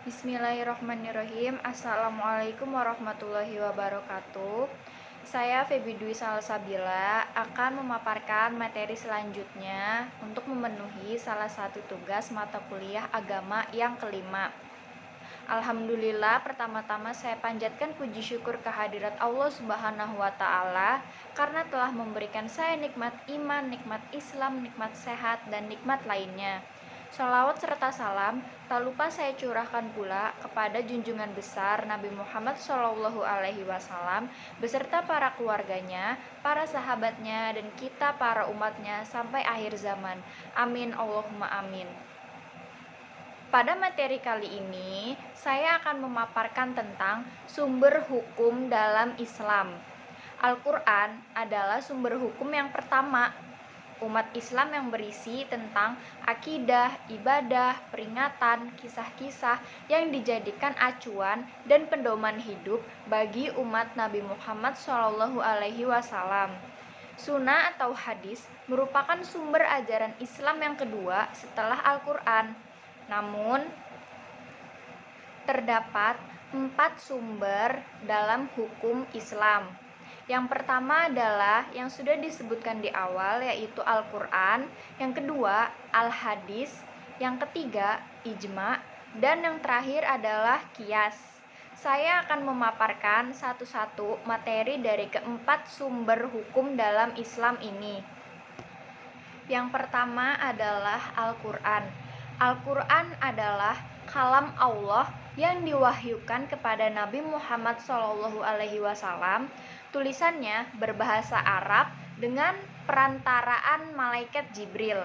Bismillahirrahmanirrahim. Assalamualaikum warahmatullahi wabarakatuh. Saya Feby Dwi Salsabila akan memaparkan materi selanjutnya untuk memenuhi salah satu tugas mata kuliah agama yang kelima. Alhamdulillah, pertama-tama saya panjatkan puji syukur kehadirat Allah Subhanahu wa Ta'ala karena telah memberikan saya nikmat iman, nikmat Islam, nikmat sehat, dan nikmat lainnya. Shalawat serta salam tak lupa saya curahkan pula kepada junjungan besar Nabi Muhammad SAW beserta para keluarganya, para sahabatnya, dan kita para umatnya sampai akhir zaman. Amin Allahumma amin. Pada materi kali ini, saya akan memaparkan tentang sumber hukum dalam Islam. Al-Quran adalah sumber hukum yang pertama umat Islam yang berisi tentang akidah, ibadah, peringatan, kisah-kisah yang dijadikan acuan dan pedoman hidup bagi umat Nabi Muhammad SAW. Sunnah atau hadis merupakan sumber ajaran Islam yang kedua setelah Al-Quran. Namun, terdapat 4 sumber dalam hukum Islam. Yang pertama adalah yang sudah disebutkan di awal, yaitu Al-Quran. Yang kedua, Al-Hadis. Yang ketiga, Ijma. Dan yang terakhir adalah Qiyas. Saya akan memaparkan satu-satu materi dari keempat sumber hukum dalam Islam ini. Yang pertama adalah Al-Quran. Al-Quran adalah kalam Allah yang diwahyukan kepada Nabi Muhammad SAW. Tulisannya berbahasa Arab dengan perantaraan malaikat Jibril.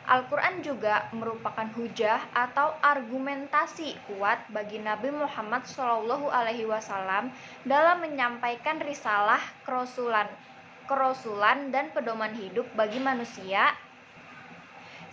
Al-Quran juga merupakan hujah atau argumentasi kuat bagi Nabi Muhammad SAW dalam menyampaikan risalah kerasulan dan pedoman hidup bagi manusia,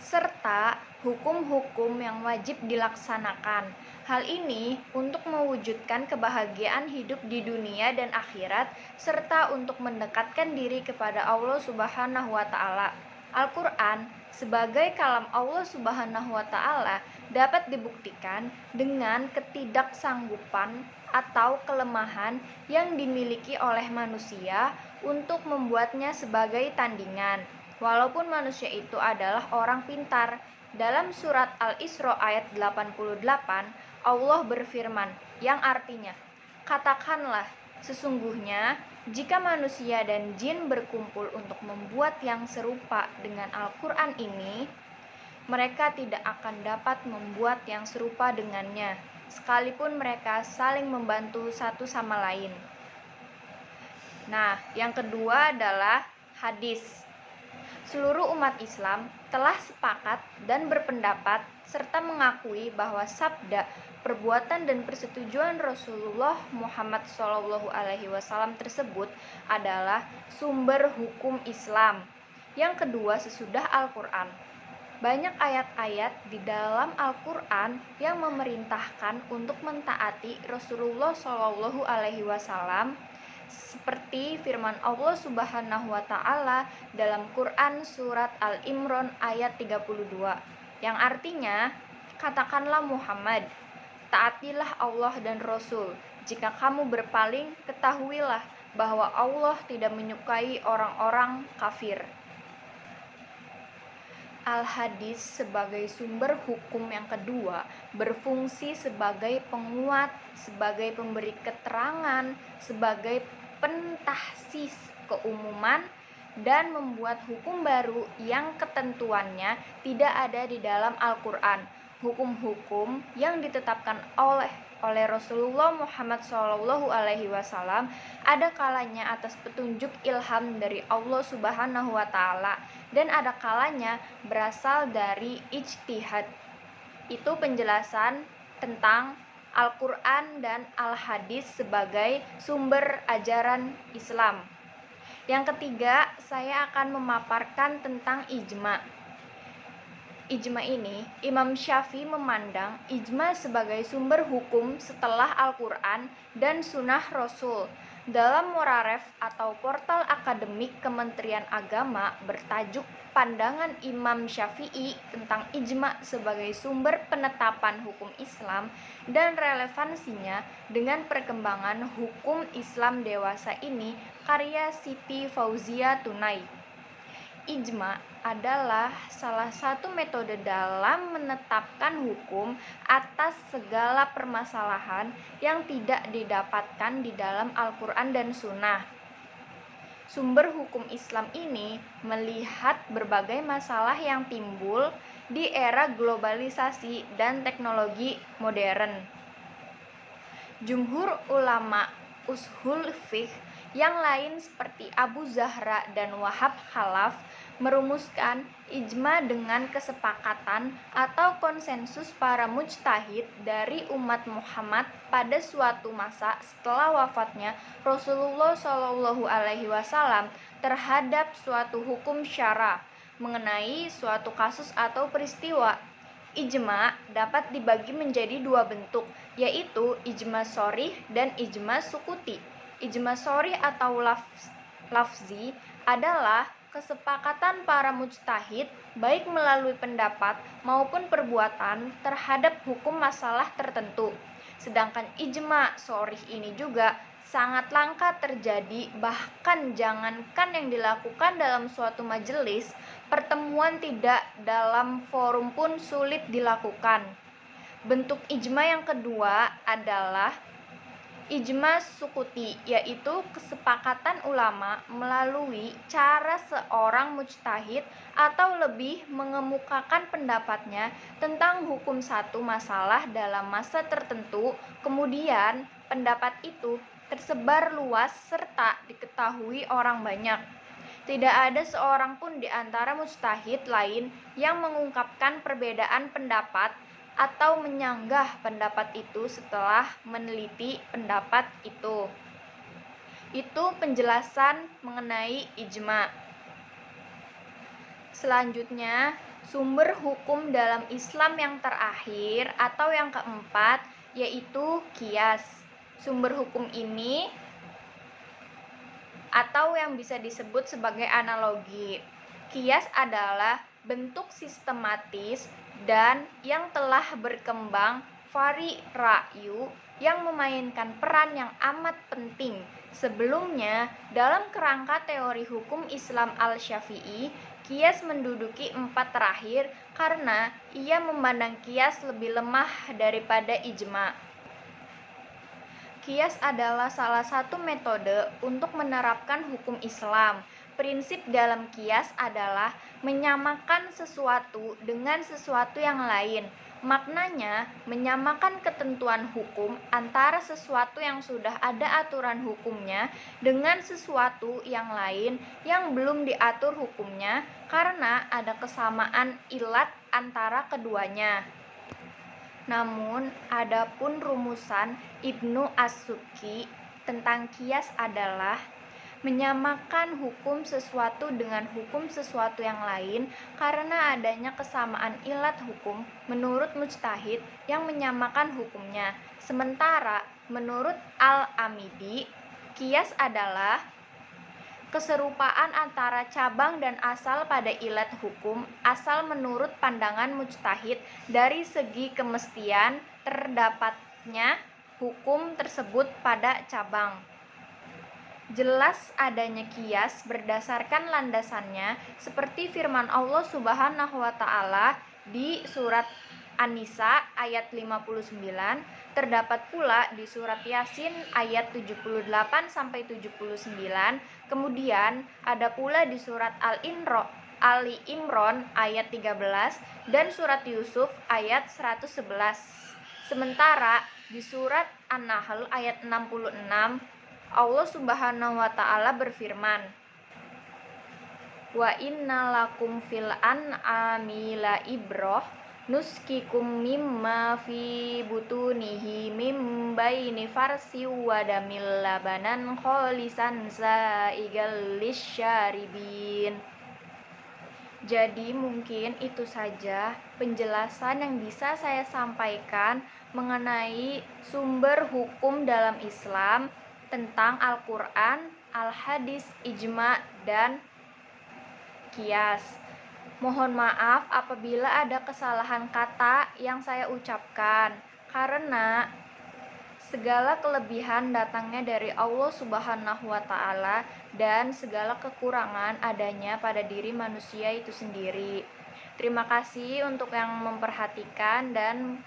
serta hukum-hukum yang wajib dilaksanakan. Hal ini untuk mewujudkan kebahagiaan hidup di dunia dan akhirat, serta untuk mendekatkan diri kepada Allah Subhanahu wa Ta'ala. Al-Quran sebagai kalam Allah Subhanahu wa Ta'ala dapat dibuktikan dengan ketidaksanggupan atau kelemahan yang dimiliki oleh manusia untuk membuatnya sebagai tandingan. Walaupun manusia itu adalah orang pintar. Dalam surat Al-Isra ayat 88, Allah berfirman, yang artinya, katakanlah, sesungguhnya jika manusia dan jin berkumpul untuk membuat yang serupa dengan Al-Quran ini, mereka tidak akan dapat membuat yang serupa dengannya, sekalipun mereka saling membantu satu sama lain. Nah, yang kedua adalah hadis. Seluruh umat Islam telah sepakat dan berpendapat serta mengakui bahwa sabda, perbuatan dan persetujuan Rasulullah Muhammad SAW tersebut adalah sumber hukum Islam. Yang kedua, sesudah Al-Quran. Banyak ayat-ayat di dalam Al-Quran yang memerintahkan untuk mentaati Rasulullah SAW, seperti firman Allah Subhanahu wa Ta'ala dalam Quran surat Al-Imran ayat 32, yang artinya, katakanlah Muhammad, taatilah Allah dan Rasul. Jika kamu berpaling, ketahuilah bahwa Allah tidak menyukai orang-orang kafir. Al-Hadis sebagai sumber hukum yang kedua berfungsi sebagai penguat, sebagai pemberi keterangan, sebagai pentahsis keumuman, dan membuat hukum baru yang ketentuannya tidak ada di dalam Al-Quran. Hukum-hukum yang ditetapkan oleh Rasulullah Muhammad SAW ada kalanya atas petunjuk ilham dari Allah Subhanahu wa Ta'ala, dan ada kalanya berasal dari ijtihad. Itu penjelasan tentang Al-Quran dan Al-Hadis sebagai sumber ajaran Islam. Yang ketiga, saya akan memaparkan tentang ijma. Ijma ini, Imam Syafi'i memandang ijma sebagai sumber hukum setelah Al-Quran dan Sunnah Rasul. Dalam Moraref atau portal akademik Kementerian Agama bertajuk Pandangan Imam Syafi'i tentang ijma sebagai sumber penetapan hukum Islam dan relevansinya dengan perkembangan hukum Islam dewasa ini, karya Siti Fauzia Tunai. Ijma adalah salah satu metode dalam menetapkan hukum atas segala permasalahan yang tidak didapatkan di dalam Al-Quran dan Sunnah. Sumber hukum Islam ini melihat berbagai masalah yang timbul di era globalisasi dan teknologi modern. Jumhur ulama ushul fiqh yang lain seperti Abu Zahra dan Wahab Khalaf merumuskan ijma dengan kesepakatan atau konsensus para mujtahid dari umat Muhammad pada suatu masa setelah wafatnya Rasulullah Shallallahu Alaihi Wasallam terhadap suatu hukum syara mengenai suatu kasus atau peristiwa. Ijma dapat dibagi menjadi dua bentuk, yaitu ijma shorih dan ijma sukuti. Ijma shorih atau lafzi adalah kesepakatan para mujtahid baik melalui pendapat maupun perbuatan terhadap hukum masalah tertentu. Sedangkan ijma shorih ini juga sangat langka terjadi, bahkan jangankan yang dilakukan dalam suatu majelis, pertemuan tidak dalam forum pun sulit dilakukan. Bentuk ijma yang kedua adalah ijma sukuti, yaitu kesepakatan ulama melalui cara seorang mujtahid atau lebih mengemukakan pendapatnya tentang hukum satu masalah dalam masa tertentu, kemudian pendapat itu tersebar luas serta diketahui orang banyak. Tidak ada seorang pun di antara mujtahid lain yang mengungkapkan perbedaan pendapat atau menyanggah pendapat itu setelah meneliti pendapat itu. Itu penjelasan mengenai ijma. Selanjutnya, sumber hukum dalam Islam yang terakhir atau yang keempat yaitu qiyas. Sumber hukum ini atau yang bisa disebut sebagai analogi. Qiyas adalah bentuk sistematis dan yang telah berkembang vari ra'yu yang memainkan peran yang amat penting. Sebelumnya, dalam kerangka teori hukum Islam al-Syafi'i, qiyas menduduki 4 terakhir karena ia memandang qiyas lebih lemah daripada ijma. Qiyas adalah salah satu metode untuk menerapkan hukum Islam. Prinsip dalam qiyas adalah menyamakan sesuatu dengan sesuatu yang lain. Maknanya, menyamakan ketentuan hukum antara sesuatu yang sudah ada aturan hukumnya dengan sesuatu yang lain yang belum diatur hukumnya karena ada kesamaan ilat antara keduanya. Namun, adapun rumusan Ibnu As-Subki tentang qiyas adalah menyamakan hukum sesuatu dengan hukum sesuatu yang lain karena adanya kesamaan ilat hukum menurut mujtahid yang menyamakan hukumnya. Sementara menurut Al-Amidi, qiyas adalah keserupaan antara cabang dan asal pada ilat hukum, asal menurut pandangan mujtahid dari segi kemestian terdapatnya hukum tersebut pada cabang. Jelas adanya qiyas berdasarkan landasannya seperti firman Allah Subhanahu wa taala di surat An-Nisa ayat 59, terdapat pula di surat Yasin ayat 78 sampai 79, kemudian ada pula di surat Ali Imran ayat 13 dan surat Yusuf ayat 111. Sementara di surat An-Nahl ayat 66 Allah Subhanahu wa taala berfirman, "Wa innalakum fil an'ami la ibrah nuskikum mimma fi butunihi mim baini farsi wa damil labanan kholisan sa'igal lisyaribin." Jadi mungkin itu saja penjelasan yang bisa saya sampaikan mengenai sumber hukum dalam Islam. tentang Al-Quran, Al-Hadis, Ijma, dan Qiyas. Mohon maaf apabila ada kesalahan kata yang saya ucapkan, karena segala kelebihan datangnya dari Allah Subhanahu wa Ta'ala, dan segala kekurangan adanya pada diri manusia itu sendiri. Terima kasih untuk yang memperhatikan dan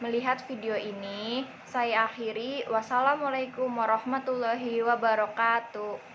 melihat video ini. Saya akhiri. Wassalamualaikum warahmatullahi wabarakatuh.